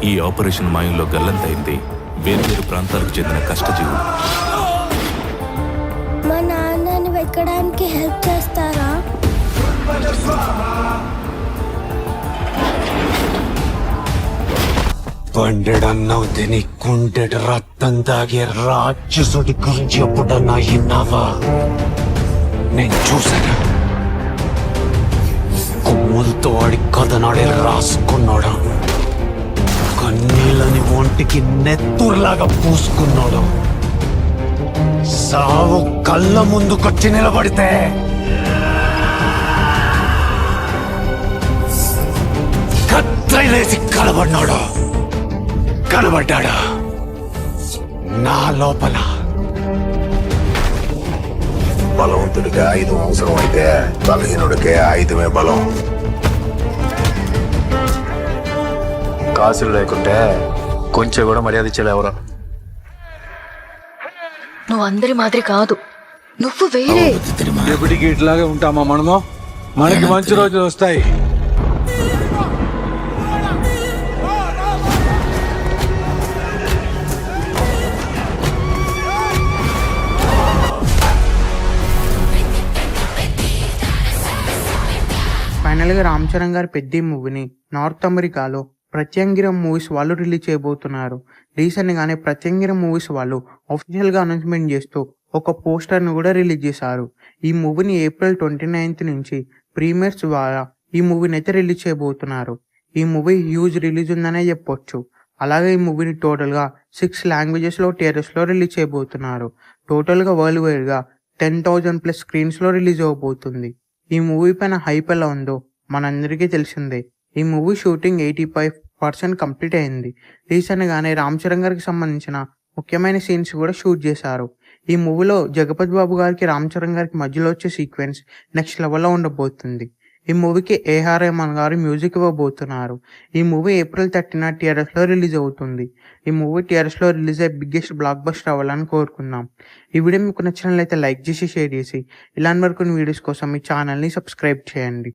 ఈ ఆపరేషన్ మాయంలో గల్లంతైంది వేర్వేరు ప్రాంతాలకు చెందిన కష్టజీవులు. మా నాన్నని వెక్కడానికి హెల్ప్ చేస్తారా? పండెడన్నావు తిని కుండెడు రక్తం తాగే రాక్షసుడి గురించి ఎప్పుడన్నా విన్నావా? నేను చూశాను. కొమ్ములతో వాడి కథనాడే రాసుకున్నాడు. కన్నీళ్ళని ఒంటికి నెత్తురులాగా పూసుకున్నాడు. సావు కళ్ళ ముందుకొచ్చి నిలబడితే కత్తిలేసి కనబడ్డాడా నా లోపల. బలవంతుడికి ఆయుధం అవసరం అయితే బలహీనుడికే ఆయుధమే బలం. కాసులు లేకుంటే కొంచెం కూడా మర్యాద ఇచ్చేది ఎవరో. నువ్వు అందరి మాదిరి కాదు, నువ్వు వేరే. ఎప్పటికి ఇట్లాగే ఉంటామా మనము? మనకి మంచి రోజులు వస్తాయి. ఫైనల్గా రామ్ చరణ్ గారి పెద్ద మూవీని నార్త్ అమెరికాలో ప్రత్యంగిరం మూవీస్ వాళ్ళు రిలీజ్ చేయబోతున్నారు. రీసెంట్గానే ప్రత్యంగిరం మూవీస్ వాళ్ళు అఫీషియల్గా అనౌన్స్మెంట్ చేస్తూ ఒక పోస్టర్ను కూడా రిలీజ్ చేశారు. ఈ మూవీని April 29th నుంచి ప్రీమియర్స్ ద్వారా ఈ మూవీని అయితే రిలీజ్ చేయబోతున్నారు. ఈ మూవీ హ్యూజ్ రిలీజ్ ఉందనే చెప్పొచ్చు. అలాగే ఈ మూవీని టోటల్గా 6 లాంగ్వేజెస్లో థియేటర్స్లో రిలీజ్ చేయబోతున్నారు. టోటల్గా వరల్డ్ వైడ్గా 10,000+ స్క్రీన్స్లో రిలీజ్ అవ్వబోతుంది. ఈ మూవీ పైన హైప్ ఎలా ఉందో మనందరికీ తెలిసిందే. ఈ మూవీ షూటింగ్ 85% కంప్లీట్ అయింది. రీసెంట్గానే రామ్ చరణ్ గారికి సంబంధించిన ముఖ్యమైన సీన్స్ కూడా షూట్ చేశారు. ఈ మూవీలో జగపతి బాబు గారికి రామ్ చరణ్ గారికి మధ్యలో వచ్చే సీక్వెన్స్ నెక్స్ట్ లెవెల్లో ఉండబోతుంది. ఈ మూవీకి A.R. రెహమాన్ గారు మ్యూజిక్ ఇవ్వబోతున్నారు. ఈ మూవీ April 30న థియేటర్స్లో రిలీజ్ అవుతుంది. ఈ మూవీ థియేటర్స్లో రిలీజ్ అయ్యే బిగ్గెస్ట్ బ్లాక్ బస్టర్ అవ్వాలని కోరుకుందాం. ఈ వీడియో మీకు నచ్చినట్లయితే లైక్ చేసి షేర్ చేసి ఇలాంటి మరికొన్ని వీడియోస్ కోసం ఈ ఛానల్ని సబ్స్క్రైబ్ చేయండి.